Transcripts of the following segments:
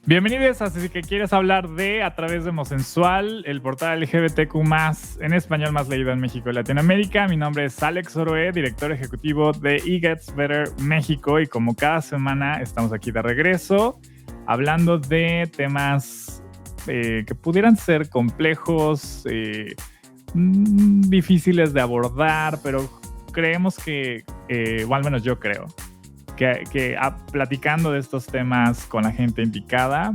Bienvenidos a Si que quieres hablar de a través de Homosensual, el portal LGBTQ+, en español más leído en México y Latinoamérica. Mi nombre es Alex Oroe, director ejecutivo de It Gets Better México, y como cada semana estamos aquí de regreso hablando de temas que pudieran ser complejos, difíciles de abordar, pero creemos que, o al menos yo creo, que platicando de estos temas con la gente indicada,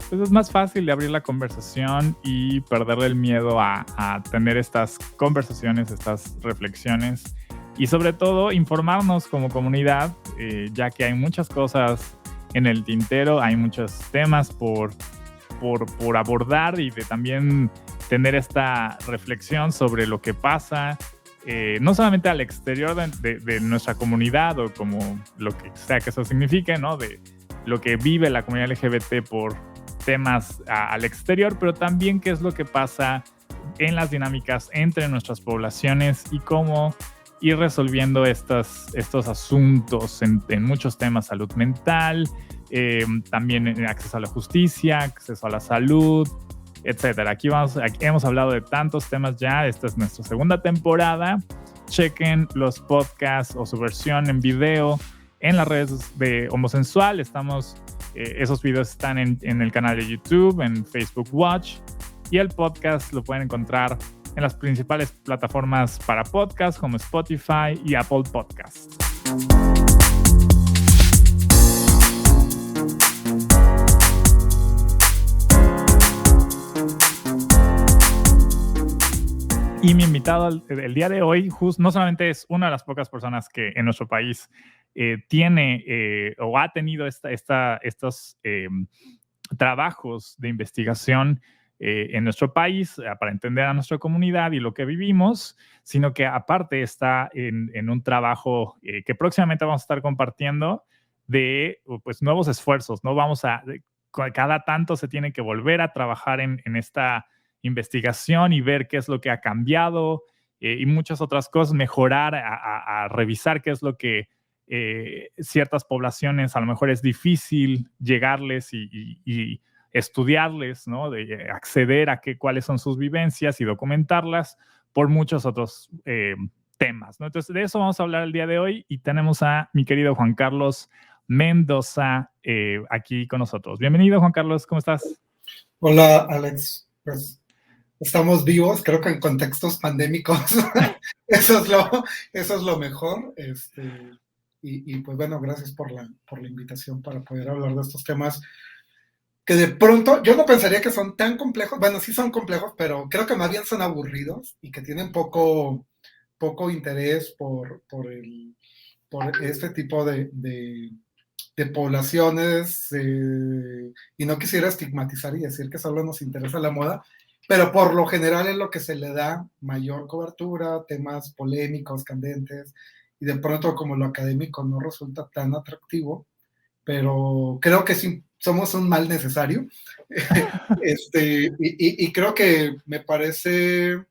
pues es más fácil de abrir la conversación y perderle el miedo a tener estas conversaciones, estas reflexiones y sobre todo informarnos como comunidad, ya que hay muchas cosas en el tintero, hay muchos temas por abordar y de también tener esta reflexión sobre lo que pasa, no solamente al exterior de nuestra comunidad o como lo que sea que eso signifique, ¿no? De lo que vive la comunidad LGBT por temas al exterior, pero también qué es lo que pasa en las dinámicas entre nuestras poblaciones y cómo ir resolviendo estos asuntos en muchos temas: salud mental, también acceso a la justicia, acceso a la salud, etcétera. Aquí hemos hablado de tantos temas ya. Esta es nuestra segunda temporada. Chequen los podcasts o su versión en video en las redes de Homosensual. Esos videos están en el canal de YouTube, en Facebook Watch, y el podcast lo pueden encontrar en las principales plataformas para podcast como Spotify y Apple Podcasts. Y mi invitado el día de hoy no solamente es una de las pocas personas que en nuestro país tiene o ha tenido estos trabajos de investigación en nuestro país para entender a nuestra comunidad y lo que vivimos, sino que aparte está en un trabajo que próximamente vamos a estar compartiendo de pues, nuevos esfuerzos, ¿no? Cada tanto se tiene que volver a trabajar en esta investigación y ver qué es lo que ha cambiado y muchas otras cosas, mejorar, a revisar qué es lo que ciertas poblaciones a lo mejor es difícil llegarles y estudiarles, ¿no? De acceder a cuáles son sus vivencias y documentarlas por muchos otros temas, ¿no? Entonces, de eso vamos a hablar el día de hoy y tenemos a mi querido Juan Carlos Mendoza aquí con nosotros. Bienvenido, Juan Carlos, ¿cómo estás? Hola, Alex. Pues estamos vivos, creo que en contextos pandémicos eso es lo mejor. Y pues bueno, gracias por la invitación para poder hablar de estos temas que de pronto yo no pensaría que son tan complejos. Bueno, sí son complejos, pero creo que más bien son aburridos y que tienen poco interés por este tipo de poblaciones, y no quisiera estigmatizar y decir que solo nos interesa la moda, pero por lo general es lo que se le da mayor cobertura, temas polémicos, candentes, y de pronto como lo académico no resulta tan atractivo, pero creo que sí, somos un mal necesario. Y creo que me parece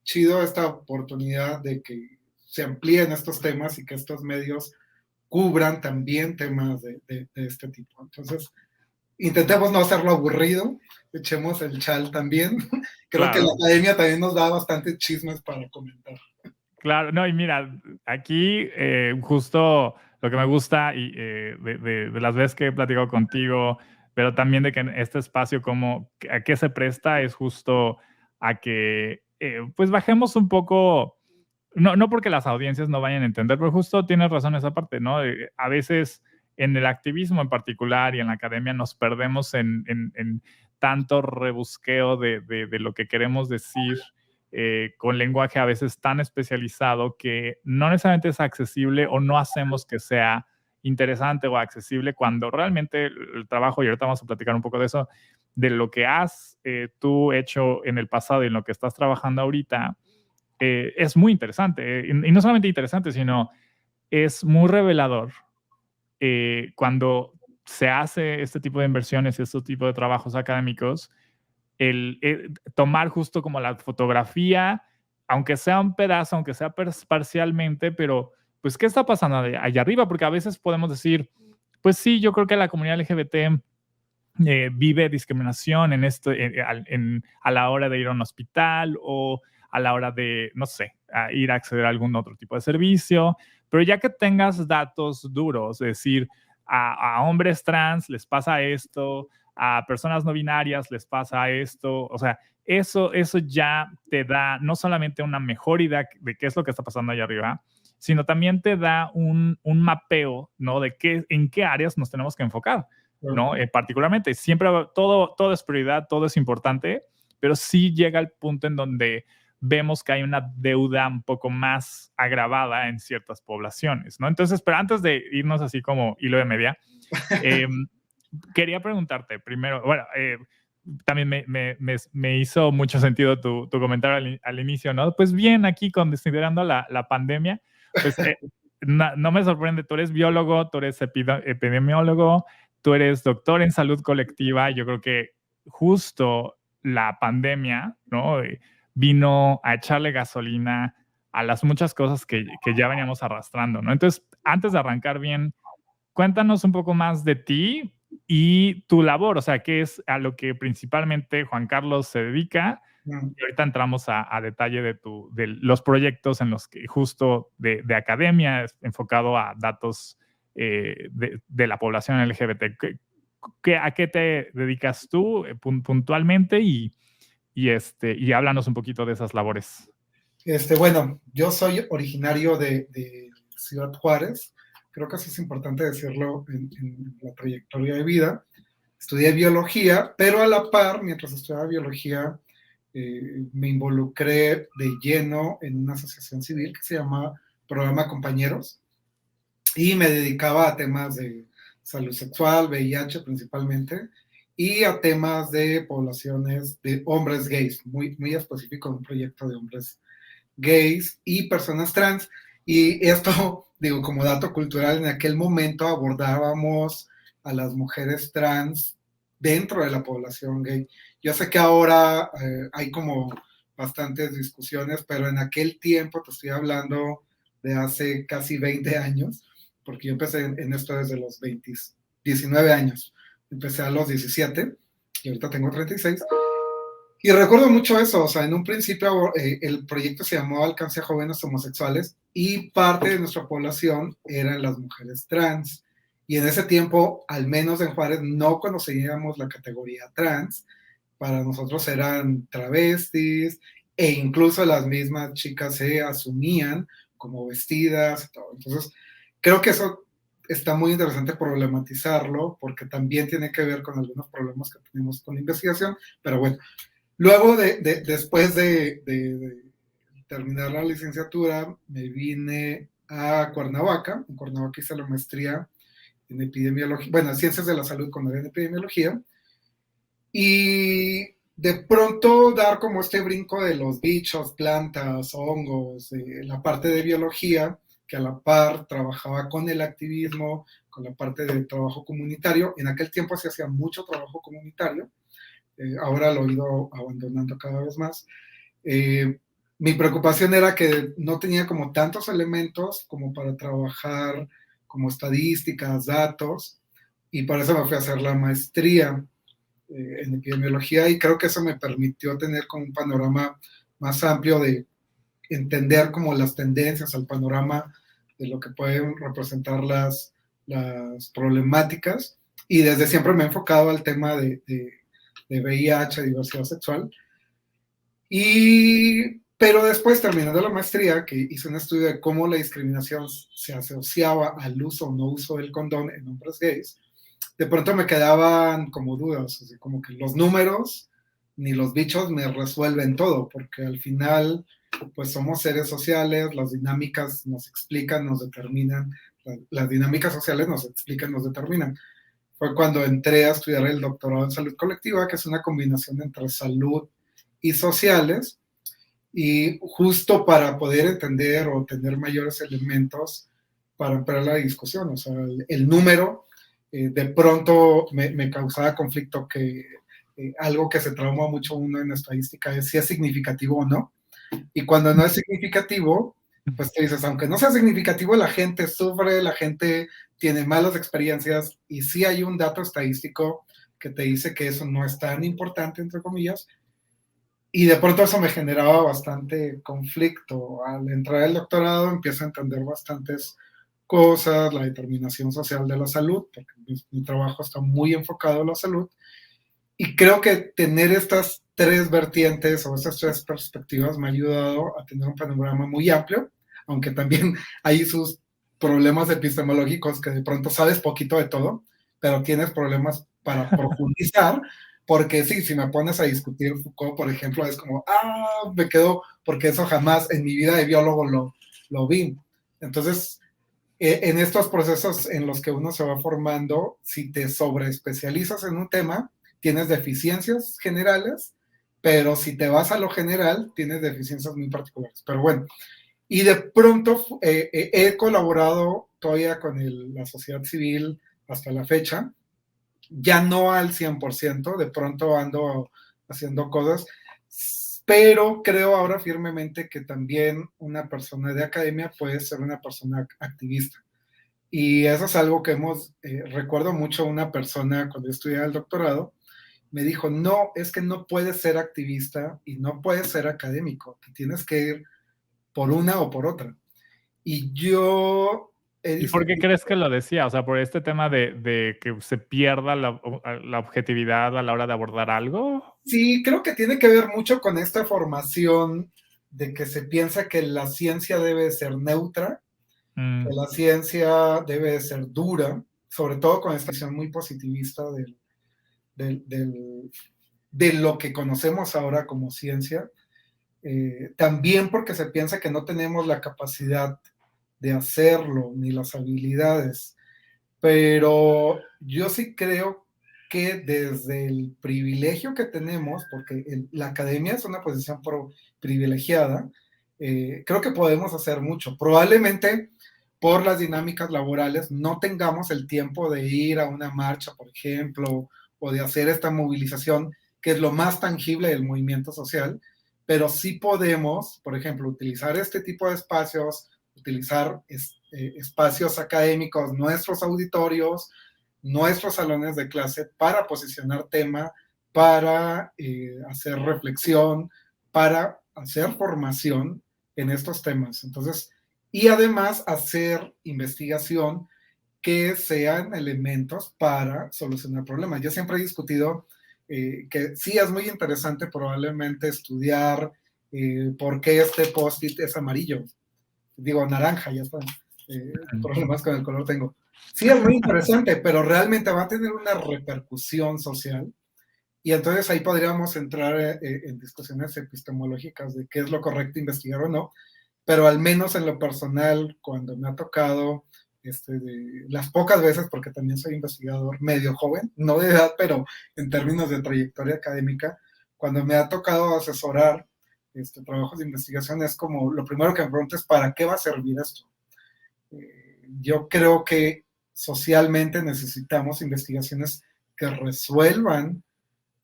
chido esta oportunidad de que se amplíen estos temas y que estos medios cubran también temas de este tipo. Entonces, intentemos no hacerlo aburrido, echemos el chal también. Creo que la academia también nos da bastantes chismes para comentar. Claro, no, y mira, aquí justo lo que me gusta y de las veces que he platicado contigo, pero también de que en este espacio a qué se presta es justo a que pues bajemos un poco, no porque las audiencias no vayan a entender, pero justo tienes razón esa parte, ¿no? A veces en el activismo en particular y en la academia nos perdemos en tanto rebusqueo de lo que queremos decir, con lenguaje a veces tan especializado que no necesariamente es accesible o no hacemos que sea interesante o accesible, cuando realmente el trabajo, y ahorita vamos a platicar un poco de eso, de lo que has tú hecho en el pasado y en lo que estás trabajando ahorita, es muy interesante. Y no solamente interesante, sino es muy revelador cuando se hace este tipo de inversiones y este tipo de trabajos académicos, tomar justo como la fotografía, aunque sea un pedazo, aunque sea parcialmente, pero pues, ¿qué está pasando allá arriba? Porque a veces podemos decir, pues sí, yo creo que la comunidad LGBT vive discriminación en esto, a la hora de ir a un hospital o a la hora de, no sé, ir a acceder a algún otro tipo de servicio. Pero ya que tengas datos duros, es decir, a hombres trans les pasa esto, a personas no binarias les pasa esto, o sea, eso ya te da no solamente una mejor idea de qué es lo que está pasando allá arriba, sino también te da un mapeo, ¿no? De en qué áreas nos tenemos que enfocar, ¿no? Particularmente, siempre todo es prioridad, todo es importante, pero sí llega el punto en donde vemos que hay una deuda un poco más agravada en ciertas poblaciones, ¿no? Entonces, pero antes de irnos así como hilo de media, quería preguntarte primero, bueno, también me hizo mucho sentido tu comentario al inicio, ¿no? Pues bien, aquí considerando la pandemia, pues no me sorprende, tú eres biólogo, tú eres epidemiólogo, tú eres doctor en salud colectiva, yo creo que justo la pandemia, ¿no? Vino a echarle gasolina a las muchas cosas que ya veníamos arrastrando, ¿no? Entonces, antes de arrancar bien, cuéntanos un poco más de ti y tu labor, o sea, qué es a lo que principalmente Juan Carlos se dedica. Y ahorita entramos a detalle de los proyectos en los que justo de academia enfocado a datos de la población LGBT. ¿A qué te dedicas tú puntualmente? Y háblanos un poquito de esas labores. Bueno, yo soy originario de Ciudad Juárez. Creo que eso es importante decirlo en la trayectoria de vida. Estudié biología, pero a la par, mientras estudiaba biología, me involucré de lleno en una asociación civil que se llama Programa Compañeros y me dedicaba a temas de salud sexual, VIH principalmente, y a temas de poblaciones de hombres gays, muy específico, un proyecto de hombres gays y personas trans. Y esto, digo, como dato cultural, en aquel momento abordábamos a las mujeres trans dentro de la población gay. Yo sé que ahora hay como bastantes discusiones, pero en aquel tiempo, te estoy hablando de hace casi 20 años, porque yo empecé en esto desde los 19 años. Empecé a los 17 y ahorita tengo 36. Y recuerdo mucho eso, o sea, en un principio el proyecto se llamó Alcance a Jóvenes Homosexuales y parte de nuestra población eran las mujeres trans. Y en ese tiempo, al menos en Juárez, no conocíamos la categoría trans. Para nosotros eran travestis e incluso las mismas chicas se asumían como vestidas y todo. Entonces, creo que eso está muy interesante problematizarlo porque también tiene que ver con algunos problemas que tenemos con la investigación, pero bueno. Luego, después de terminar la licenciatura, me vine a Cuernavaca. En Cuernavaca hice la maestría en epidemiología, bueno, ciencias de la salud con área en epidemiología. Y de pronto dar como este brinco de los bichos, plantas, hongos, la parte de biología, que a la par trabajaba con el activismo, con la parte del trabajo comunitario. En aquel tiempo se hacía mucho trabajo comunitario. Ahora lo he ido abandonando cada vez más. Mi preocupación era que no tenía como tantos elementos como para trabajar como estadísticas, datos, y por eso me fui a hacer la maestría en epidemiología y creo que eso me permitió tener como un panorama más amplio de entender como las tendencias al panorama de lo que pueden representar las problemáticas, y desde siempre me he enfocado al tema de VIH, diversidad sexual. Pero después, terminando la maestría, que hice un estudio de cómo la discriminación se asociaba al uso o no uso del condón en hombres gays, de pronto me quedaban como dudas, así como que los números ni los bichos me resuelven todo, porque al final, pues somos seres sociales, las dinámicas nos explican, nos determinan, las dinámicas sociales nos explican, nos determinan. Fue cuando entré a estudiar el doctorado en salud colectiva, que es una combinación entre salud y sociales, y justo para poder entender o tener mayores elementos para ampliar la discusión. O sea, el número de pronto me causaba conflicto, que algo que se trauma mucho uno en estadística es si es significativo o no. Y cuando no es significativo, pues te dices, aunque no sea significativo, la gente sufre, la gente tiene malas experiencias, y sí hay un dato estadístico que te dice que eso no es tan importante, entre comillas, y de pronto eso me generaba bastante conflicto. Al entrar al doctorado empiezo a entender bastantes cosas, la determinación social de la salud, porque mi trabajo está muy enfocado en la salud, y creo que tener estas tres vertientes o estas tres perspectivas me ha ayudado a tener un panorama muy amplio, aunque también hay sus problemas epistemológicos que de pronto sabes poquito de todo, pero tienes problemas para profundizar, porque sí, si me pones a discutir Foucault, por ejemplo, es como, me quedo, porque eso jamás en mi vida de biólogo lo vi. Entonces, en estos procesos en los que uno se va formando, si te sobreespecializas en un tema, tienes deficiencias generales, pero si te vas a lo general, tienes deficiencias muy particulares. Pero bueno, y de pronto he colaborado todavía con la sociedad civil hasta la fecha, ya no al 100%, de pronto ando haciendo cosas, pero creo ahora firmemente que también una persona de academia puede ser una persona activista. Y eso es algo que recuerdo mucho una persona cuando yo estudiaba el doctorado, me dijo, no, es que no puedes ser activista y no puedes ser académico, que tienes que ir por una o por otra. Y yo he ¿Y por qué discutido. crees que lo decía? O sea, por este tema de que se pierda la objetividad a la hora de abordar algo. Sí, creo que tiene que ver mucho con esta formación de que se piensa que la ciencia debe ser neutra, que la ciencia debe ser dura, sobre todo con esta visión muy positivista de lo que conocemos ahora como ciencia. También porque se piensa que no tenemos la capacidad de hacerlo, ni las habilidades. Pero yo sí creo que desde el privilegio que tenemos, porque la academia es una posición privilegiada, creo que podemos hacer mucho. Probablemente por las dinámicas laborales no tengamos el tiempo de ir a una marcha, por ejemplo, o de hacer esta movilización, que es lo más tangible del movimiento social, pero sí podemos, por ejemplo, utilizar este tipo de espacios, utilizar espacios académicos, nuestros auditorios, nuestros salones de clase para posicionar tema, para hacer reflexión, para hacer formación en estos temas. Entonces, y además hacer investigación que sean elementos para solucionar problemas. Yo siempre he discutido que sí es muy interesante probablemente estudiar por qué este post-it es amarillo. Digo, naranja, ya está. Problemas con el color tengo. Sí, es muy interesante, pero realmente va a tener una repercusión social. Y entonces ahí podríamos entrar en discusiones epistemológicas de qué es lo correcto investigar o no, pero al menos en lo personal, cuando me ha tocado, las pocas veces, porque también soy investigador medio joven, no de edad, pero en términos de trayectoria académica, cuando me ha tocado asesorar trabajos de investigación, es como lo primero que me pregunto es, ¿para qué va a servir esto? Yo creo que socialmente necesitamos investigaciones que resuelvan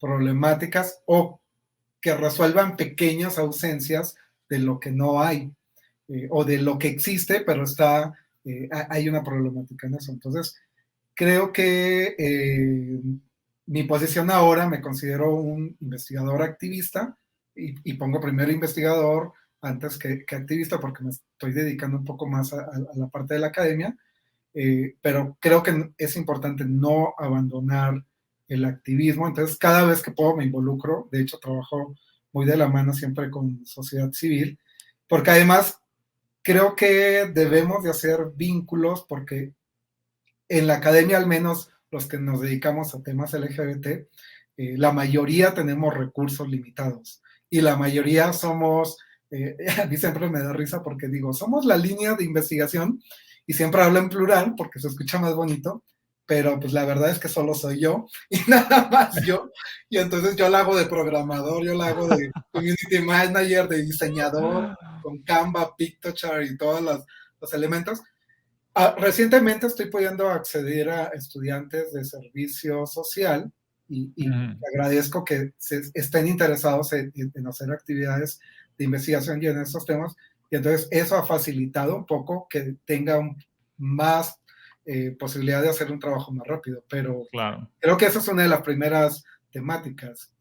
problemáticas o que resuelvan pequeñas ausencias de lo que no hay o de lo que existe, pero hay una problemática en eso. Entonces, creo que mi posición ahora me considero un investigador activista y pongo primero investigador antes que activista porque me estoy dedicando un poco más a la parte de la academia, pero creo que es importante no abandonar el activismo. Entonces, cada vez que puedo me involucro. De hecho, trabajo muy de la mano siempre con sociedad civil, porque además creo que debemos de hacer vínculos, porque en la academia, al menos los que nos dedicamos a temas LGBT, la mayoría tenemos recursos limitados y la mayoría somos, a mí siempre me da risa porque digo, somos la línea de investigación y siempre hablo en plural porque se escucha más bonito, pero pues la verdad es que solo soy yo y nada más yo. Y entonces yo la hago de programador, yo la hago de community manager, de diseñador, con Canva, Pictochart y todos los elementos. Recientemente estoy pudiendo acceder a estudiantes de servicio social y agradezco que estén interesados en hacer actividades de investigación y en estos temas. Y entonces eso ha facilitado un poco que tenga más posibilidad de hacer un trabajo más rápido, pero Claro. creo que esa es una de las primeras temáticas.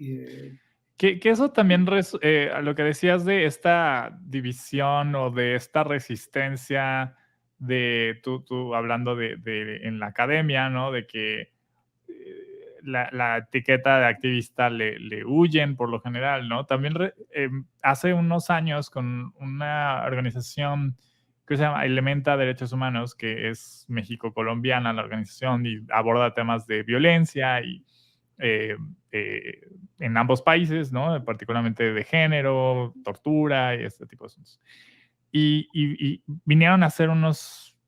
Que eso también, a lo que decías de esta división o de esta resistencia de tú hablando de en la academia, ¿no? De que la etiqueta de activista le huyen por lo general, ¿no? También hace unos años con una organización que se llama Elementa Derechos Humanos, que es México-colombiana la organización y aborda temas de violencia y eh, eh, en ambos países, ¿no? Particularmente de género, tortura y este tipo de asuntos. Y vinieron a hacer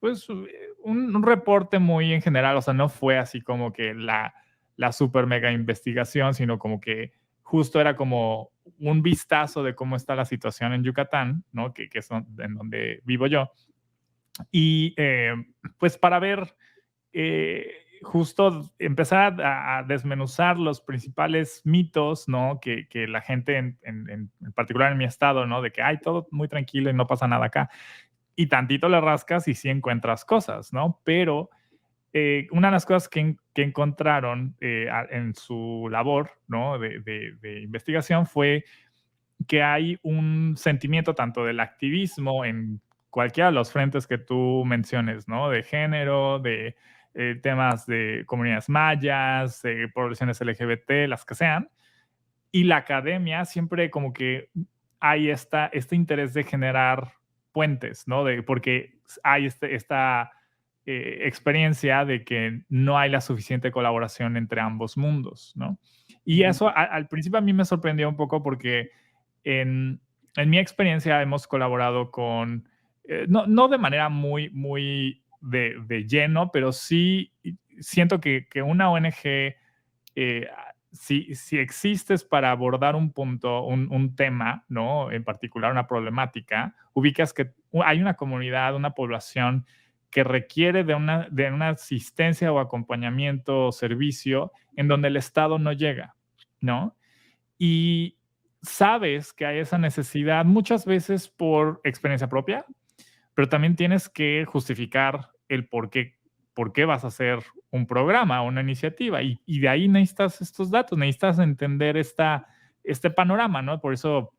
pues, un reporte muy en general, o sea, no fue así como que la super mega investigación, sino como que justo era como un vistazo de cómo está la situación en Yucatán, ¿no? Que es en donde vivo yo. Y pues para ver justo empezar a desmenuzar los principales mitos, ¿no? Que la gente, en particular en mi estado, ¿no? De que hay todo muy tranquilo y no pasa nada acá. Y tantito le rascas y sí encuentras cosas, ¿no? Pero una de las cosas que encontraron en su labor, ¿no? De investigación fue que hay un sentimiento tanto del activismo en cualquiera de los frentes que tú menciones, ¿no? De género, de temas de comunidades mayas, poblaciones LGBT, las que sean. Y la academia siempre como que hay este interés de generar puentes, ¿no? Porque hay esta experiencia de que no hay la suficiente colaboración entre ambos mundos, ¿no? Y eso al principio a mí me sorprendió un poco porque en, en mi experiencia hemos colaborado con, no de manera muy de lleno, pero sí siento que una ONG, si existes para abordar un punto, un tema, ¿no? En particular una problemática, ubicas que hay una comunidad, una población que requiere de una asistencia o acompañamiento o servicio en donde el Estado no llega, ¿no? Y sabes que hay esa necesidad muchas veces por experiencia propia, pero también tienes que justificar el por qué vas a hacer un programa o una iniciativa. Y de ahí necesitas estos datos, necesitas entender este panorama, ¿no? Por eso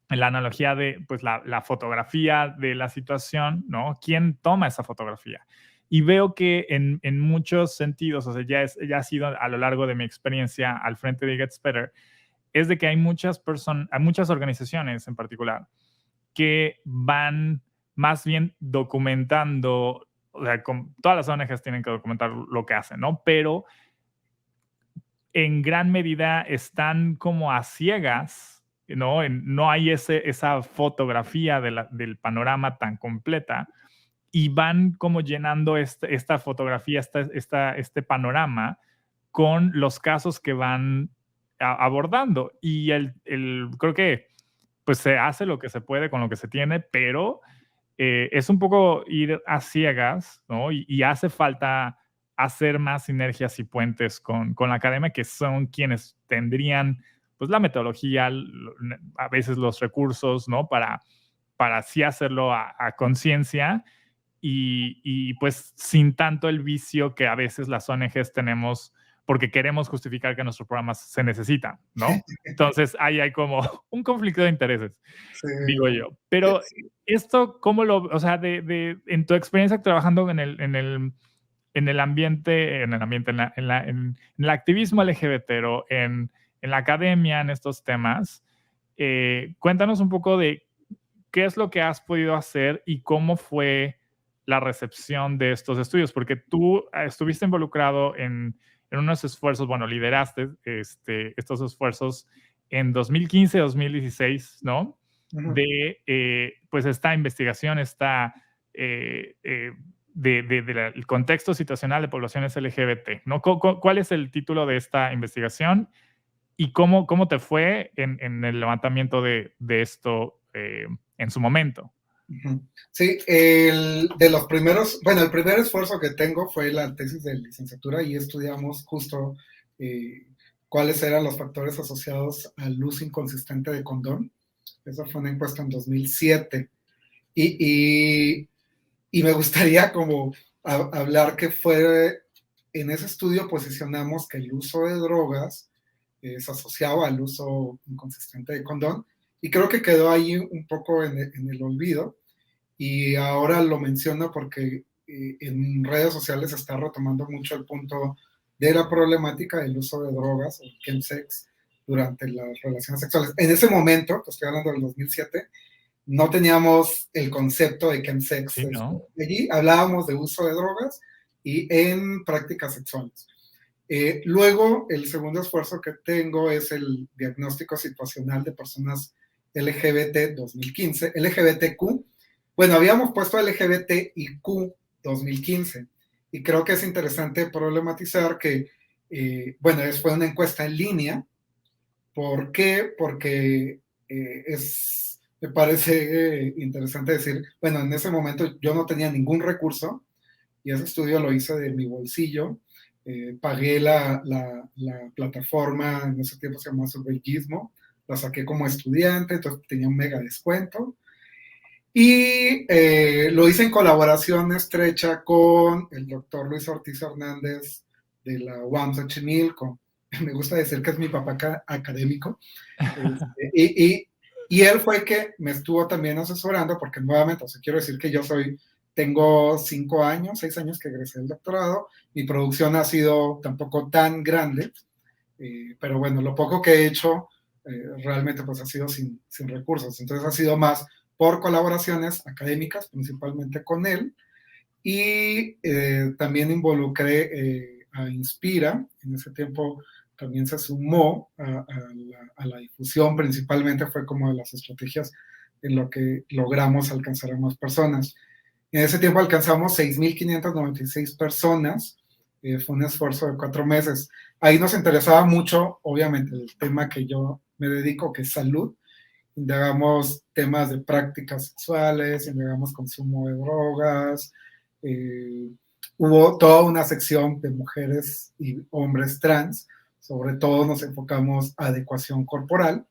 la analogía de pues, la fotografía de la situación, ¿no? ¿Quién toma esa fotografía? Y veo que en muchos sentidos, o sea, ya ha sido a lo largo de mi experiencia al frente de Gets Better, es de que hay muchas personas, hay muchas organizaciones en particular que van más bien documentando, o sea, todas las ONGs tienen que documentar lo que hacen, ¿no? Pero en gran medida están como a ciegas, ¿no? No hay esa fotografía del panorama tan completa y van como llenando esta fotografía, este panorama con los casos que van abordando. Y creo que pues se hace lo que se puede con lo que se tiene, pero es un poco ir a ciegas, ¿no? Y hace falta hacer más sinergias y puentes con la academia, que son quienes tendrían pues la metodología, a veces los recursos, ¿no? Para así hacerlo a conciencia y pues sin tanto el vicio que a veces las ONGs tenemos porque queremos justificar que nuestros programas se necesitan, ¿no? Entonces ahí hay como un conflicto de intereses, Sí. digo yo. Pero esto, ¿cómo o sea, en tu experiencia trabajando en el ambiente, en el activismo LGBT, o en la academia, en estos temas, cuéntanos un poco de qué es lo que has podido hacer y cómo fue la recepción de estos estudios, porque tú estuviste involucrado en unos esfuerzos, bueno, lideraste estos esfuerzos en 2015, 2016, ¿no? Pues esta investigación, del contexto situacional de poblaciones LGBT, ¿no? ¿Cuál es el título de esta investigación y cómo te fue en el levantamiento de esto en su momento? Sí, de los primeros, bueno, el primer esfuerzo que tengo fue la tesis de licenciatura y estudiamos justo cuáles eran los factores asociados al uso inconsistente de condón. Esa fue una encuesta en 2007. Y me gustaría como hablar que fue, en ese estudio posicionamos que el uso de drogas es asociado al uso inconsistente de condón, y creo que quedó ahí un poco en el olvido, y ahora lo menciono porque en redes sociales se está retomando mucho el punto de la problemática del uso de drogas o chemsex durante las relaciones sexuales. En ese momento, que estoy hablando del 2007, no teníamos el concepto de chemsex. Sí, ¿no? Allí hablábamos de uso de drogas y en prácticas sexuales. Luego, el segundo esfuerzo que tengo es el diagnóstico situacional de personas LGBT 2015, LGBTQ. Bueno, habíamos puesto LGBTIQ 2015, y creo que es interesante problematizar que, bueno, fue una encuesta en línea. ¿Por qué? Porque me parece interesante decir, bueno, en ese momento yo no tenía ningún recurso, y ese estudio lo hice de mi bolsillo. Pagué la plataforma, en ese tiempo se llamaba Surveillismo, la saqué como estudiante, entonces tenía un mega descuento. Y lo hice en colaboración estrecha con el doctor Luis Ortiz Hernández de la UAM Xochimilco. Me gusta decir que es mi papá académico. Y él fue el que me estuvo también asesorando, porque nuevamente, o sea, quiero decir que tengo 5 años, 6 años que egresé del doctorado. Mi producción ha sido tampoco tan grande, pero bueno, lo poco que he hecho realmente pues ha sido sin recursos. Entonces ha sido más por colaboraciones académicas, principalmente con él, y también involucré a Inspira. En ese tiempo también se sumó a la difusión, principalmente fue como de las estrategias en lo que logramos alcanzar a más personas. En ese tiempo alcanzamos 6.596 personas, fue un esfuerzo de 4 meses. Ahí nos interesaba mucho, obviamente, el tema que yo me dedico, que es salud. Indagamos temas de prácticas sexuales, indagamos consumo de drogas, hubo toda una sección de mujeres y hombres trans, sobre todo nos enfocamos a adecuación corporal,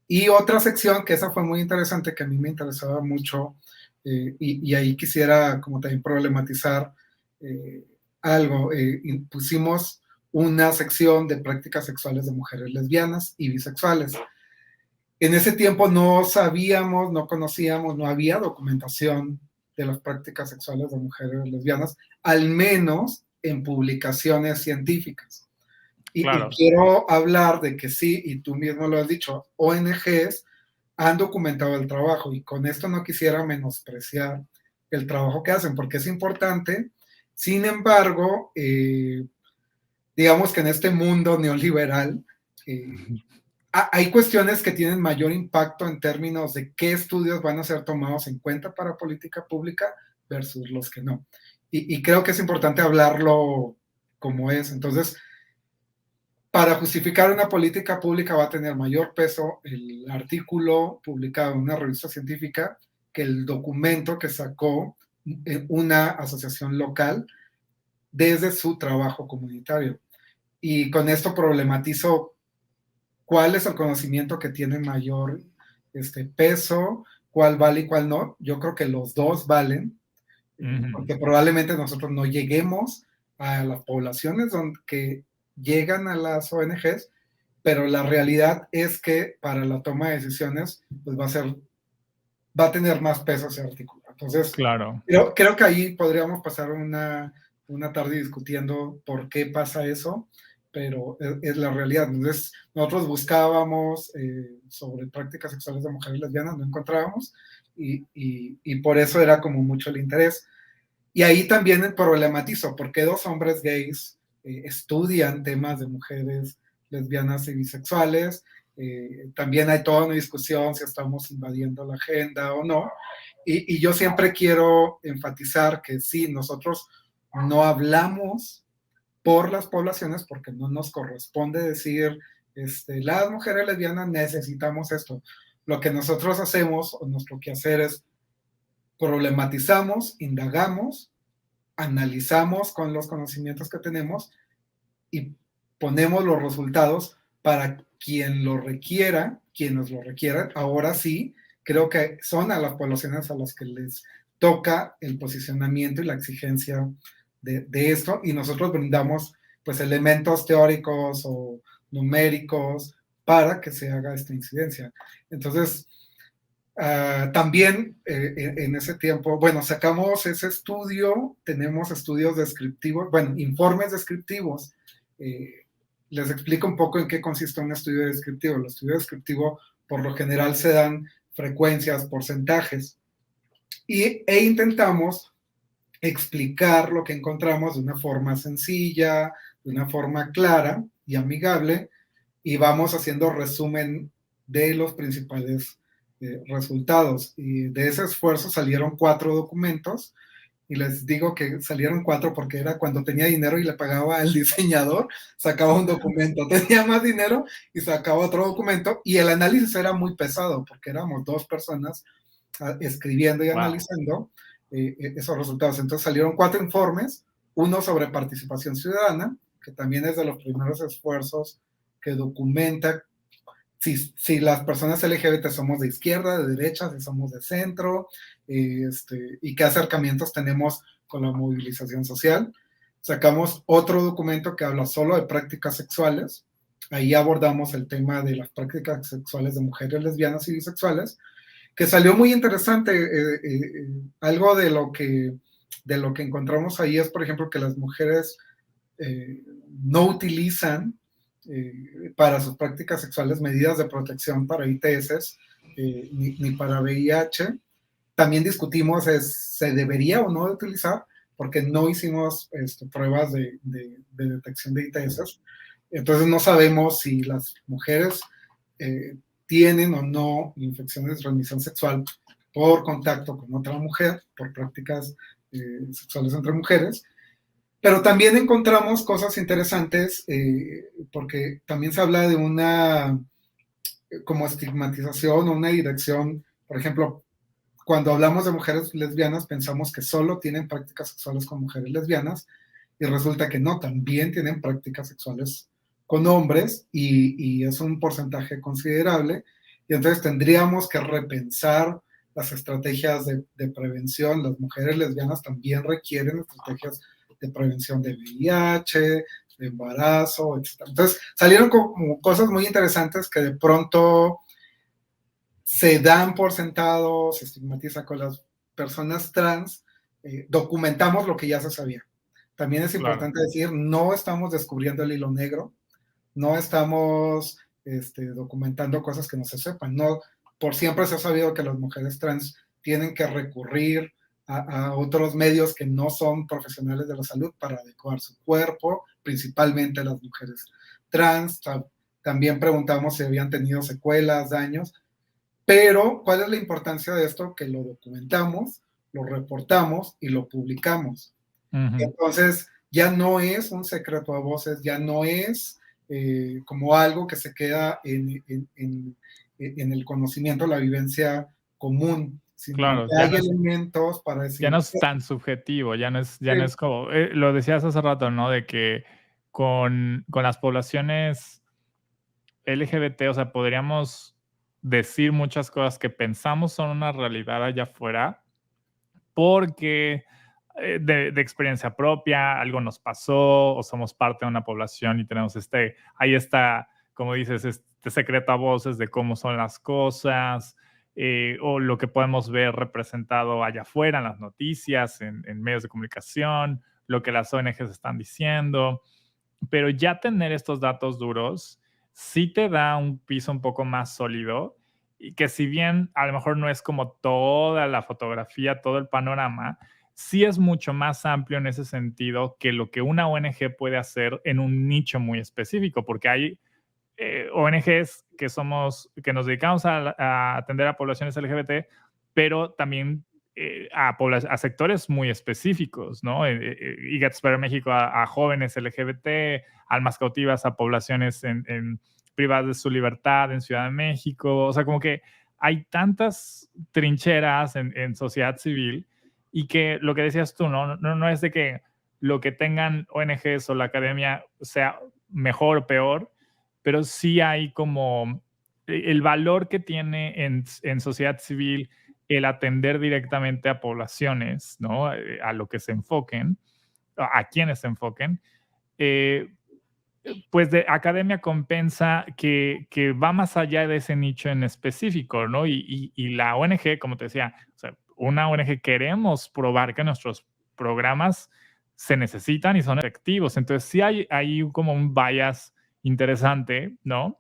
y otra sección que esa fue muy interesante, que a mí me interesaba mucho, y ahí quisiera como también problematizar algo. Pusimos una sección de prácticas sexuales de mujeres lesbianas y bisexuales. En ese tiempo no sabíamos, no conocíamos, no había documentación de las prácticas sexuales de mujeres lesbianas, al menos en publicaciones científicas. Claro. Y quiero hablar de que sí, y tú mismo lo has dicho, ONGs han documentado el trabajo, y con esto no quisiera menospreciar el trabajo que hacen, porque es importante. Sin embargo, digamos que en este mundo neoliberal hay cuestiones que tienen mayor impacto en términos de qué estudios van a ser tomados en cuenta para política pública versus los que no. Y creo que es importante hablarlo como es. Entonces, para justificar una política pública va a tener mayor peso el artículo publicado en una revista científica que el documento que sacó una asociación local desde su trabajo comunitario. Y con esto problematizo cuál es el conocimiento que tiene mayor peso, cuál vale y cuál no. Yo creo que los dos valen, porque probablemente nosotros no lleguemos a las poblaciones que llegan a las ONGs, pero la realidad es que para la toma de decisiones pues va a tener más peso ese artículo. Entonces, claro. Creo que ahí podríamos pasar una tarde discutiendo por qué pasa eso, pero es la realidad. Entonces, nosotros buscábamos sobre prácticas sexuales de mujeres lesbianas, no encontrábamos, y por eso era como mucho el interés. Y ahí también problematizo por qué 2 hombres gays estudian temas de mujeres lesbianas y bisexuales. También hay toda una discusión si estamos invadiendo la agenda o no. Y yo siempre quiero enfatizar que sí, nosotros no hablamos por las poblaciones, porque no nos corresponde decir, las mujeres lesbianas necesitamos esto. Lo que nosotros hacemos, o nuestro quehacer, es problematizamos, indagamos, analizamos con los conocimientos que tenemos y ponemos los resultados para quien lo requiera, quienes lo requieran. Ahora sí, creo que son a las poblaciones a las que les toca el posicionamiento y la exigencia de esto, y nosotros brindamos pues elementos teóricos o numéricos para que se haga esta incidencia. Entonces, también en ese tiempo, bueno, sacamos ese estudio, tenemos estudios descriptivos, bueno, informes descriptivos. Les explico un poco en qué consiste un estudio descriptivo. El estudio descriptivo, por lo general, se dan frecuencias, porcentajes, e intentamos explicar lo que encontramos de una forma sencilla, de una forma clara y amigable, y vamos haciendo resumen de los principales resultados. Y de ese esfuerzo salieron 4 documentos, y les digo que salieron 4 porque era cuando tenía dinero y le pagaba al diseñador, sacaba un documento, tenía más dinero y sacaba otro documento, y el análisis era muy pesado porque éramos 2 personas escribiendo y analizando esos resultados. Entonces salieron 4 informes, uno sobre participación ciudadana, que también es de los primeros esfuerzos que documenta si las personas LGBT somos de izquierda, de derecha, si somos de centro, y qué acercamientos tenemos con la movilización social. Sacamos otro documento que habla solo de prácticas sexuales. Ahí abordamos el tema de las prácticas sexuales de mujeres lesbianas y bisexuales, que salió muy interesante. Algo de lo que encontramos ahí es, por ejemplo, que las mujeres no utilizan para sus prácticas sexuales medidas de protección para ITS ni para VIH. También discutimos se debería o no de utilizar, porque no hicimos pruebas de detección de ITS. Entonces no sabemos si las mujeres tienen o no infecciones de transmisión sexual por contacto con otra mujer, por prácticas sexuales entre mujeres. Pero también encontramos cosas interesantes, porque también se habla de una como estigmatización o una dirección. Por ejemplo, cuando hablamos de mujeres lesbianas pensamos que solo tienen prácticas sexuales con mujeres lesbianas, y resulta que no, también tienen prácticas sexuales con hombres, y es un porcentaje considerable, y entonces tendríamos que repensar las estrategias de prevención. Las mujeres lesbianas también requieren estrategias de prevención de VIH, de embarazo, etc. Entonces salieron como cosas muy interesantes que de pronto se dan por sentado, se estigmatiza con las personas trans. Documentamos lo que ya se sabía. También es importante decir, no estamos descubriendo el hilo negro, no estamos documentando cosas que no se sepan. No, por siempre se ha sabido que las mujeres trans tienen que recurrir a otros medios que no son profesionales de la salud para adecuar su cuerpo, principalmente las mujeres trans. También preguntamos si habían tenido secuelas, daños, pero ¿cuál es la importancia de esto? Que lo documentamos, lo reportamos y lo publicamos. Entonces ya no es un secreto a voces, ya no es como algo que se queda en el conocimiento, la vivencia común, sino Claro, que hay elementos para decir. Ya no es tan subjetivo, ya no es como, lo decías hace rato, ¿no? De que con las poblaciones LGBT, o sea, podríamos decir muchas cosas que pensamos son una realidad allá afuera, porque de experiencia propia, algo nos pasó, o somos parte de una población y tenemos ahí está, como dices, este secreto a voces de cómo son las cosas, o lo que podemos ver representado allá afuera en las noticias, en medios de comunicación, lo que las ONGs están diciendo. Pero ya tener estos datos duros sí te da un piso un poco más sólido, y que si bien a lo mejor no es como toda la fotografía, todo el panorama, sí es mucho más amplio en ese sentido que lo que una ONG puede hacer en un nicho muy específico, porque hay ONGs que nos dedicamos a atender a poblaciones LGBT, pero también a sectores muy específicos, ¿no? IGATS para México a jóvenes LGBT, almas cautivas a poblaciones privadas de su libertad en Ciudad de México. O sea, como que hay tantas trincheras en sociedad civil, y que lo que decías tú, no es de que lo que tengan ONGs o la academia sea mejor o peor, pero sí hay como el valor que tiene en sociedad civil el atender directamente a poblaciones, ¿no? A lo que se enfoquen, a quienes se enfoquen, eh, pues de academia compensa que va más allá de ese nicho en específico, ¿no? Y la ONG, como te decía, o sea, una ONG queremos probar que nuestros programas se necesitan y son efectivos. Entonces, sí hay como un bias interesante, ¿no?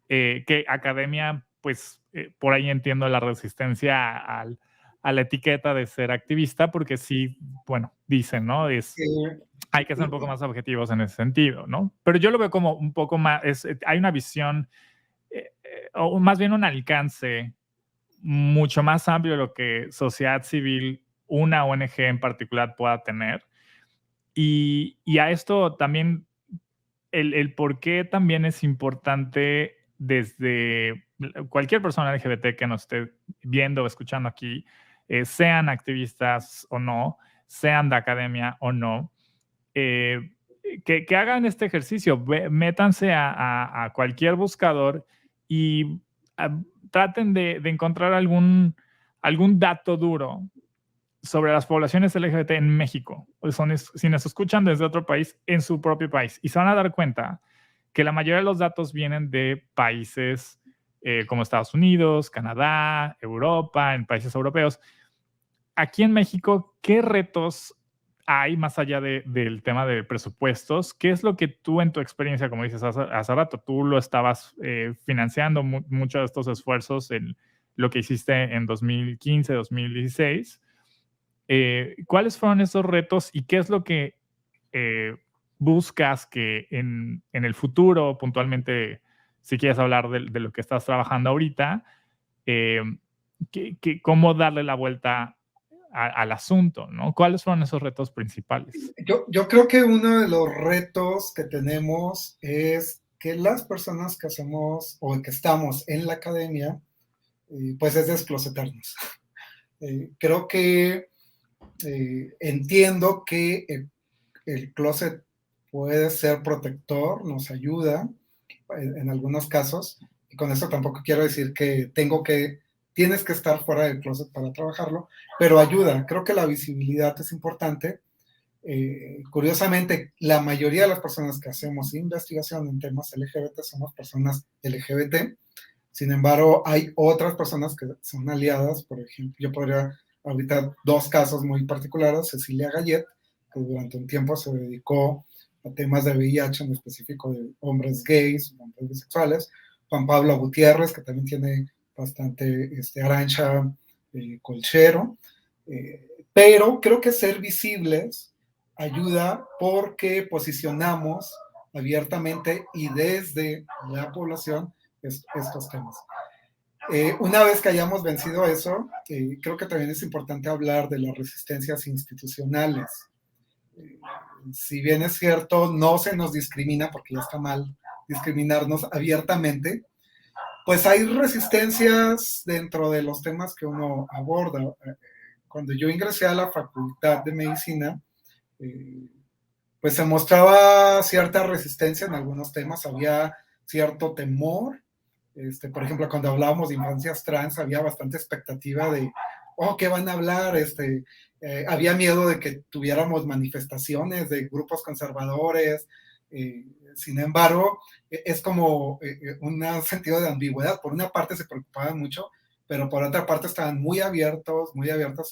Que academia, pues por ahí entiendo la resistencia a la etiqueta de ser activista, porque sí, bueno, dicen, ¿no? Hay que ser un poco más objetivos en ese sentido, ¿no? Pero yo lo veo como un poco más, hay una visión, o más bien un alcance mucho más amplio de lo que sociedad civil, una ONG en particular pueda tener. Y a esto también, el por qué también es importante desde cualquier persona LGBT que nos esté viendo o escuchando aquí, sean activistas o no, sean de academia o no, eh, que hagan este ejercicio, métanse a cualquier buscador y ah, traten de encontrar algún dato duro sobre las poblaciones LGBT en México, o si nos escuchan desde otro país, en su propio país. Y se van a dar cuenta que la mayoría de los datos vienen de países como Estados Unidos, Canadá, Europa, en países europeos. Aquí en México, ¿qué retos hay más allá del tema de presupuestos? ¿Qué es lo que tú en tu experiencia, como dices hace rato, tú lo estabas financiando muchos de estos esfuerzos en lo que hiciste en 2015, 2016? ¿Cuáles fueron esos retos y qué es lo que eh, buscas que en el futuro, puntualmente, si quieres hablar de lo que estás trabajando ahorita, eh, cómo darle la vuelta al asunto, ¿no? ¿Cuáles fueron esos retos principales? Yo creo que uno de los retos que tenemos es que las personas que hacemos o que estamos en la academia, pues es desclosetarnos. Creo que entiendo que el closet puede ser protector, nos ayuda en algunos casos, y con eso tampoco quiero decir que tienes que estar fuera del closet para trabajarlo, pero ayuda. Creo que la visibilidad es importante. Curiosamente, la mayoría de las personas que hacemos investigación en temas LGBT somos personas LGBT. Sin embargo, hay otras personas que son aliadas. Por ejemplo, yo podría ahorita dos casos muy particulares: Cecilia Gallet, que durante un tiempo se dedicó a temas de VIH, en específico de hombres gays, hombres bisexuales; Juan Pablo Gutiérrez, que también tiene bastante Arancha Colchero. Pero creo que ser visibles ayuda porque posicionamos abiertamente y desde la población estos temas. Una vez que hayamos vencido eso, creo que también es importante hablar de las resistencias institucionales. Si bien es cierto, no se nos discrimina, porque ya está mal discriminarnos abiertamente, pues hay resistencias dentro de los temas que uno aborda. Cuando yo ingresé a la Facultad de Medicina, pues se mostraba cierta resistencia en algunos temas, había cierto temor. Por ejemplo, cuando hablábamos de infancias trans, había bastante expectativa de, oh, ¿qué van a hablar? Había miedo de que tuviéramos manifestaciones de grupos conservadores. Sin embargo, es como un sentido de ambigüedad. Por una parte se preocupaban mucho, pero por otra parte estaban muy abiertos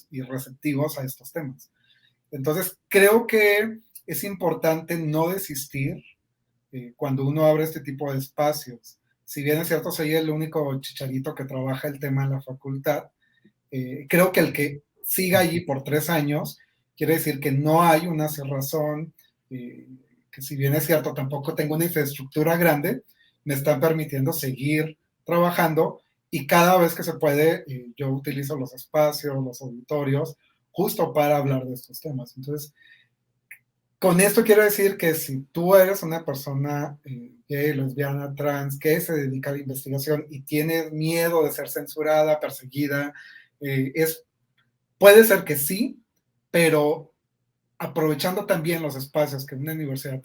y receptivos a estos temas. Entonces, creo que es importante no desistir cuando uno abre este tipo de espacios. Si bien es cierto, soy el único chicharito que trabaja el tema en la facultad, creo que el que siga allí por 3 años quiere decir que no hay una cerrazón, que si bien es cierto, tampoco tengo una infraestructura grande, me están permitiendo seguir trabajando, y cada vez que se puede, yo utilizo los espacios, los auditorios, justo para hablar de estos temas. Entonces, con esto quiero decir que si tú eres una persona gay, lesbiana, trans, que se dedica a la investigación y tienes miedo de ser censurada, perseguida, puede ser que sí, pero aprovechando también los espacios que una universidad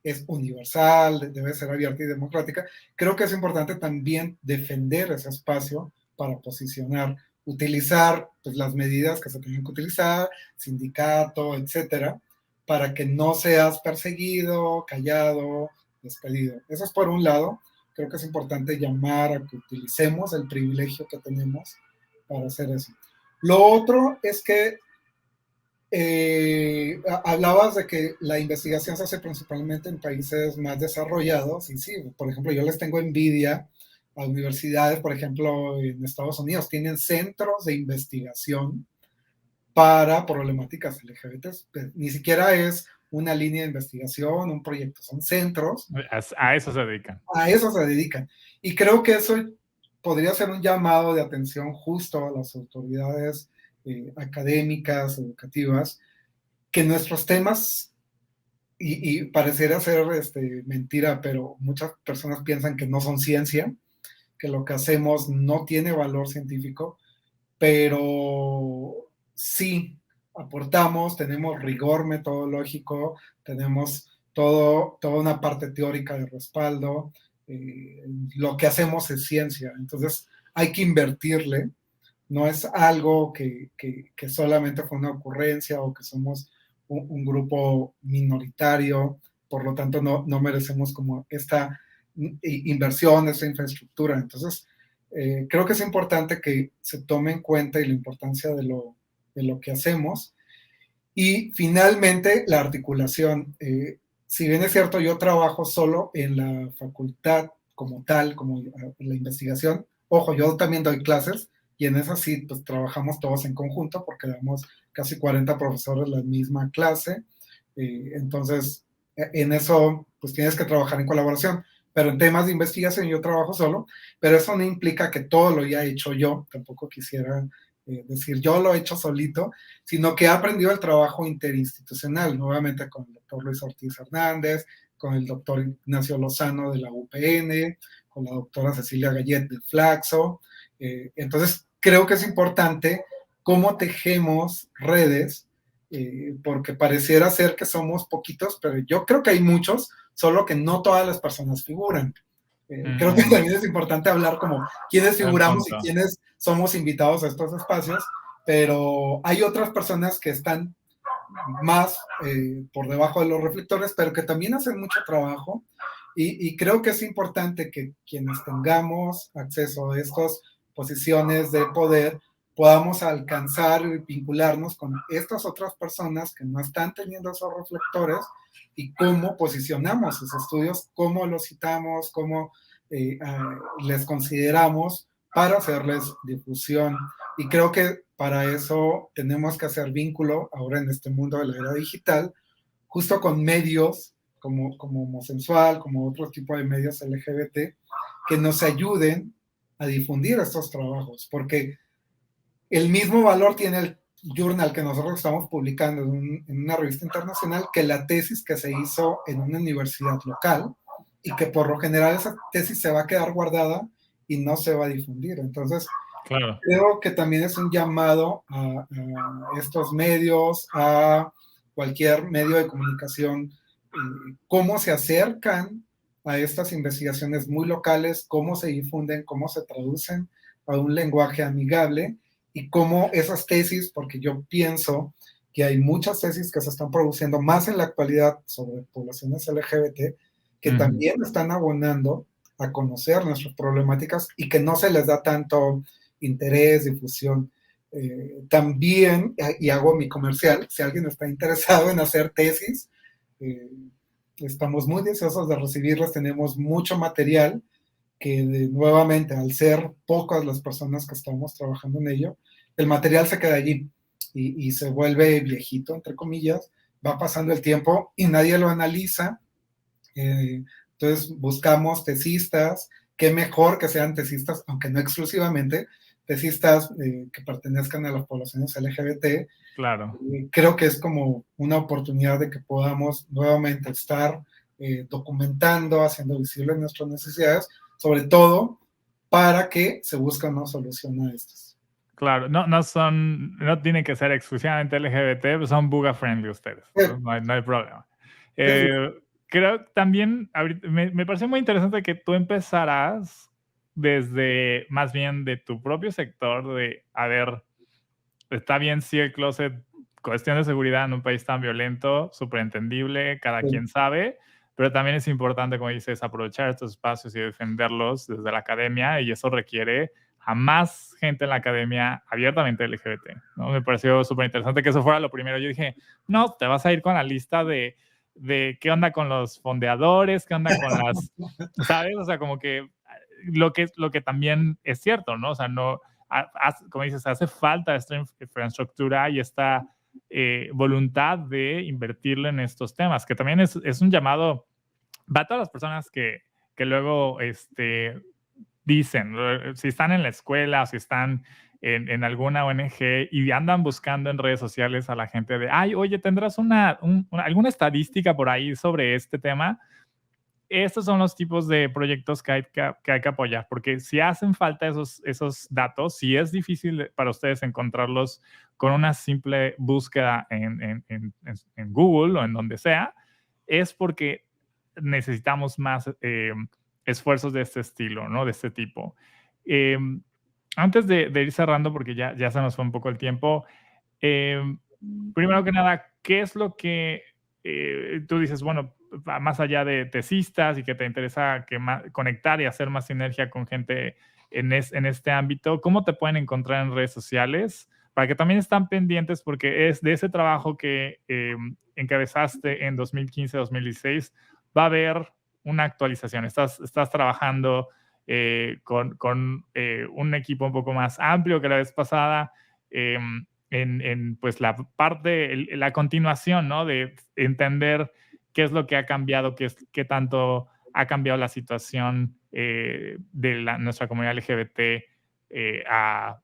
es universal, debe ser abierta y democrática, creo que es importante también defender ese espacio para posicionar utilizar pues, las medidas que se tienen que utilizar, sindicato, etcétera, para que no seas perseguido, callado, despedido. Eso es por un lado. Creo que es importante llamar a que utilicemos el privilegio que tenemos para hacer eso. Lo otro es que hablabas de que la investigación se hace principalmente en países más desarrollados, y sí, por ejemplo, yo les tengo envidia a universidades, por ejemplo, en Estados Unidos, tienen centros de investigación para problemáticas LGBT. Ni siquiera es una línea de investigación, un proyecto, son centros. A eso se dedican. A eso se dedican. Y creo que eso podría ser un llamado de atención justo a las autoridades académicas, educativas, que nuestros temas, y pareciera ser mentira, pero muchas personas piensan que no son ciencia, que lo que hacemos no tiene valor científico, pero sí aportamos, tenemos rigor metodológico, tenemos toda una parte teórica de respaldo, lo que hacemos es ciencia, entonces hay que invertirle, no es algo que solamente fue una ocurrencia o que somos un grupo minoritario, por lo tanto no merecemos como esta inversión, esta infraestructura. Entonces, creo que es importante que se tome en cuenta y la importancia de lo que hacemos. Y finalmente, la articulación. Si bien es cierto, yo trabajo solo en la facultad como tal, como la investigación. Ojo, yo también doy clases y en eso sí, pues trabajamos todos en conjunto porque damos casi 40 profesores la misma clase. Entonces, en eso, pues tienes que trabajar en colaboración. Pero en temas de investigación yo trabajo solo, pero eso no implica que todo lo haya hecho yo. Tampoco quisiera decir yo lo he hecho solito, sino que he aprendido el trabajo interinstitucional, nuevamente con el doctor Luis Ortiz Hernández, con el doctor Ignacio Lozano de la UPN, con la doctora Cecilia Gallet del Flaxo. Entonces, creo que es importante cómo tejemos redes, porque pareciera ser que somos poquitos, pero yo creo que hay muchos, solo que no todas las personas figuran. Creo que también es importante hablar como quiénes figuramos y quiénes somos invitados a estos espacios, pero hay otras personas que están más por debajo de los reflectores, pero que también hacen mucho trabajo y creo que es importante que quienes tengamos acceso a estas posiciones de poder podamos alcanzar y vincularnos con estas otras personas que no están teniendo esos reflectores y cómo posicionamos sus estudios, cómo los citamos, cómo les consideramos para hacerles difusión. Y creo que para eso tenemos que hacer vínculo ahora en este mundo de la era digital, justo con medios como Homosensual, como otro tipo de medios LGBT, que nos ayuden a difundir estos trabajos, porque el mismo valor tiene el journal que nosotros estamos publicando en una revista internacional que la tesis que se hizo en una universidad local y que por lo general esa tesis se va a quedar guardada y no se va a difundir. Entonces, claro, creo que también es un llamado a estos medios, a cualquier medio de comunicación, cómo se acercan a estas investigaciones muy locales, cómo se difunden, cómo se traducen a un lenguaje amigable y cómo esas tesis, porque yo pienso que hay muchas tesis que se están produciendo más en la actualidad sobre poblaciones LGBT que también están abonando a conocer nuestras problemáticas y que no se les da tanto interés, difusión. También, y hago mi comercial, si alguien está interesado en hacer tesis, estamos muy deseosos de recibirlas, tenemos mucho material que nuevamente, al ser pocas las personas que estamos trabajando en ello, el material se queda allí y se vuelve viejito, entre comillas, va pasando el tiempo y nadie lo analiza. Entonces buscamos tesistas, qué mejor que sean tesistas, aunque no exclusivamente, tesistas que pertenezcan a las poblaciones LGBT. Claro. Creo que es como una oportunidad de que podamos nuevamente estar documentando, haciendo visibles nuestras necesidades, sobre todo para que se busque una solución a estas. Claro, no tienen que ser exclusivamente LGBT, pues son buga friendly ustedes, no hay problema. Creo también, me pareció muy interesante que tú empezarás desde más bien de tu propio sector, de, a ver, está bien si el closet, cuestión de seguridad en un país tan violento, súper entendible, cada Sí. quien sabe, pero también es importante, como dices, aprovechar estos espacios y defenderlos desde la academia, y eso requiere a más gente en la academia abiertamente LGBT, ¿no? Me pareció súper interesante que eso fuera lo primero. Yo dije, no, te vas a ir con la lista de qué onda con los fondeadores, qué onda con las, ¿sabes? O sea, como que lo que también es cierto, ¿no? O sea, no, como dices, hace falta esta infraestructura y esta voluntad de invertirle en estos temas, que también es un llamado para todas las personas que luego dicen, si están en la escuela o si están en alguna ONG y andan buscando en redes sociales a la gente de, ay, oye, ¿tendrás alguna estadística por ahí sobre este tema? Estos son los tipos de proyectos que hay que apoyar, porque si hacen falta esos datos, si es difícil para ustedes encontrarlos con una simple búsqueda en Google o en donde sea, es porque necesitamos más esfuerzos de este estilo, ¿no? De este tipo. Eh, Antes de ir cerrando, porque ya se nos fue un poco el tiempo, eh, primero que nada, ¿qué es lo que tú dices, bueno, más allá de tesistas y que te interesa conectar y hacer más sinergia con gente en este ámbito, ¿cómo te pueden encontrar en redes sociales? Para que también están pendientes, porque es de ese trabajo que encabezaste en 2015-2016, va a haber una actualización. Estás trabajando con un equipo un poco más amplio que la vez pasada. Pues la parte, la continuación, ¿no? De entender qué es lo que ha cambiado, qué tanto ha cambiado la situación de nuestra comunidad LGBT a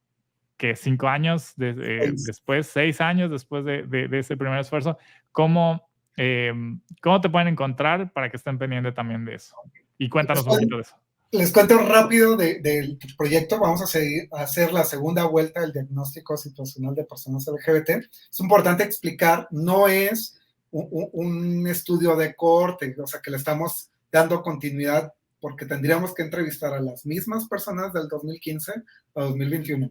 que 5 años después, 6 años después de ese primer esfuerzo. ¿Cómo te pueden encontrar para que estén pendientes también de eso? Y cuéntanos un poquito de eso. Les cuento rápido del proyecto. Vamos a hacer la segunda vuelta del diagnóstico situacional de personas LGBT. Es importante explicar, no es un estudio de corte, o sea, que le estamos dando continuidad porque tendríamos que entrevistar a las mismas personas del 2015 a 2021.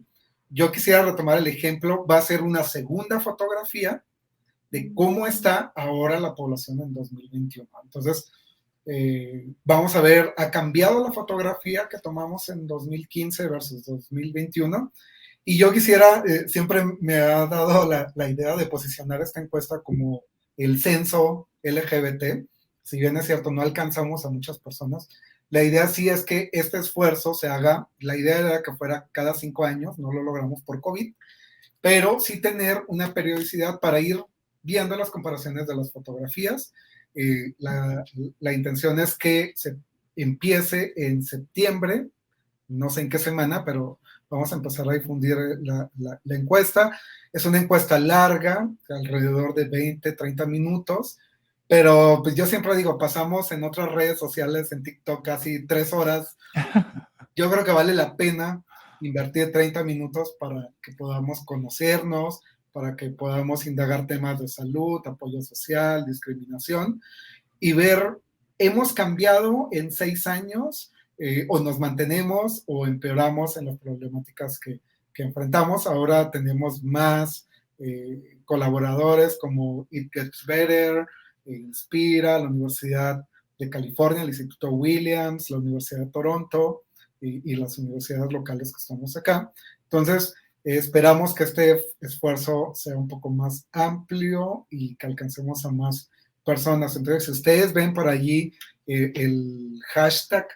Yo quisiera retomar el ejemplo, va a ser una segunda fotografía de cómo está ahora la población en 2021. Entonces, vamos a ver, ha cambiado la fotografía que tomamos en 2015 versus 2021. Y yo quisiera, siempre me ha dado la idea de posicionar esta encuesta como el censo LGBT. Si bien es cierto, no alcanzamos a muchas personas. La idea sí es que este esfuerzo se haga, la idea era que fuera cada 5 años, no lo logramos por COVID, pero sí tener una periodicidad para ir viendo las comparaciones de las fotografías. La intención es que se empiece en septiembre, no sé en qué semana, pero vamos a empezar a difundir la encuesta. Es una encuesta larga, alrededor de 20, 30 minutos, pero pues yo siempre digo, pasamos en otras redes sociales, en TikTok, casi 3 horas. Yo creo que vale la pena invertir 30 minutos para que podamos conocernos, para que podamos indagar temas de salud, apoyo social, discriminación y ver, hemos cambiado en 6 años o nos mantenemos o empeoramos en las problemáticas que enfrentamos. Ahora tenemos más colaboradores como It Gets Better, Inspira, la Universidad de California, el Instituto Williams, la Universidad de Toronto y las universidades locales que estamos acá. Entonces, esperamos que este esfuerzo sea un poco más amplio y que alcancemos a más personas. Entonces, si ustedes ven por allí el hashtag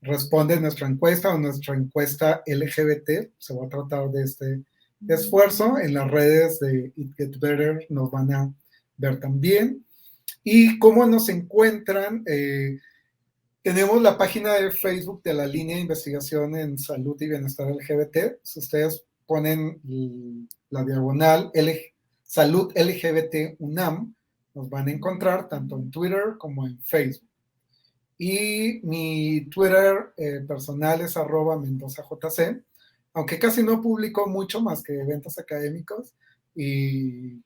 responde nuestra encuesta o nuestra encuesta LGBT, se va a tratar de este esfuerzo. En las redes de It Get Better nos van a ver también. ¿Y cómo nos encuentran? Tenemos la página de Facebook de la línea de investigación en salud y bienestar LGBT. Si ustedes ponen la diagonal salud LGBT UNAM, nos van a encontrar tanto en Twitter como en Facebook. Y mi Twitter personal es @MendozaJC, aunque casi no publico mucho más que eventos académicos y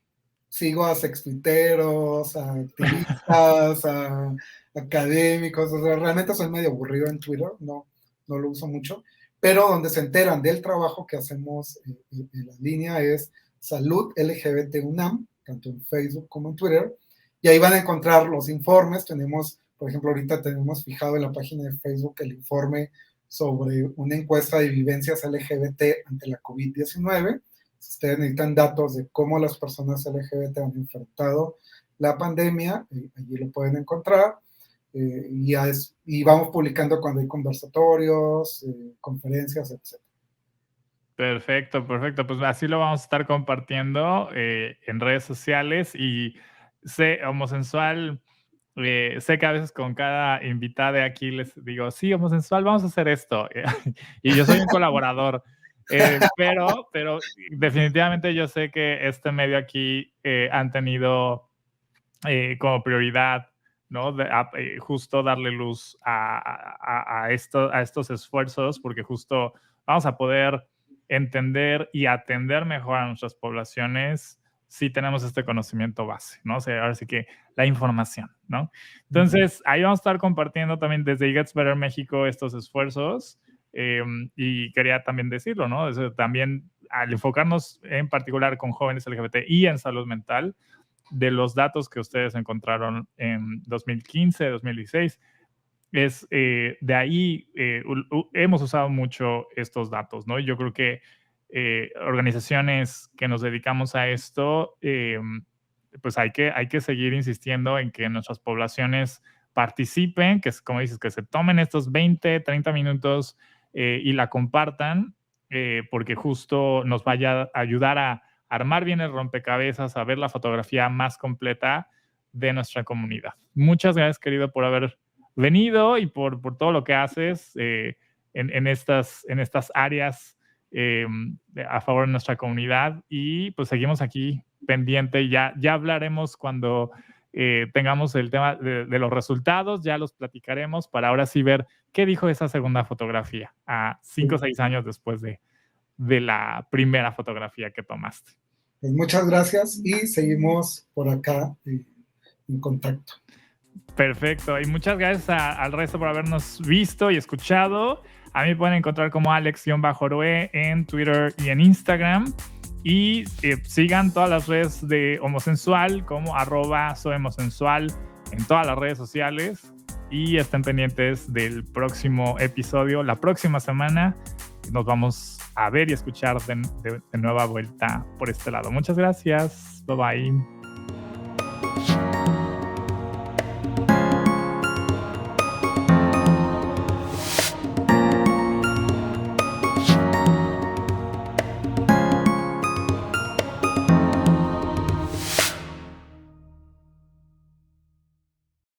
sigo a sextuiteros, a activistas, a académicos, o sea, realmente soy medio aburrido en Twitter, no, no lo uso mucho, pero donde se enteran del trabajo que hacemos en la línea es Salud LGBT UNAM, tanto en Facebook como en Twitter, y ahí van a encontrar los informes. Tenemos, por ejemplo, ahorita tenemos fijado en la página de Facebook el informe sobre una encuesta de vivencias LGBT ante la COVID-19. Si ustedes necesitan datos de cómo las personas LGBT han enfrentado la pandemia, allí lo pueden encontrar. Y vamos publicando cuando hay conversatorios, conferencias, etc. Perfecto, perfecto. Pues así lo vamos a estar compartiendo en redes sociales. Y Homosensual, sé que a veces con cada invitada de aquí les digo, sí, Homosensual, vamos a hacer esto. Y yo soy un colaborador. Pero definitivamente yo sé que este medio aquí han tenido como prioridad, ¿no? Justo darle luz a estos esfuerzos, porque justo vamos a poder entender y atender mejor a nuestras poblaciones si tenemos este conocimiento base, ¿no? O sea, ahora sí que la información, ¿no? Entonces, ahí vamos a estar compartiendo también desde It Gets Better México estos esfuerzos. Y quería también decirlo, ¿no? También al enfocarnos en particular con jóvenes LGBT y en salud mental, de los datos que ustedes encontraron en 2015, 2016, de ahí hemos usado mucho estos datos, ¿no? Yo creo que organizaciones que nos dedicamos a esto, pues hay que seguir insistiendo en que nuestras poblaciones participen, que como dices, que se tomen estos 20, 30 minutos y la compartan, porque justo nos vaya a ayudar a armar bien el rompecabezas, a ver la fotografía más completa de nuestra comunidad. Muchas gracias, querido, por haber venido y por todo lo que haces en estas áreas a favor de nuestra comunidad. Y pues seguimos aquí pendiente. Ya hablaremos cuando tengamos el tema de los resultados, ya los platicaremos para ahora sí ver qué dijo esa segunda fotografía a 5 o 6 años después de la primera fotografía que tomaste. Pues muchas gracias y seguimos por acá en contacto. Perfecto, y muchas gracias al resto por habernos visto y escuchado. A mí me pueden encontrar como Alex-Oroe en Twitter y en Instagram. Y sigan todas las redes de Homosensual como @soyhomosensual en todas las redes sociales. Y estén pendientes del próximo episodio. La próxima semana nos vamos a ver y escuchar de nueva vuelta por este lado. Muchas gracias. Bye bye.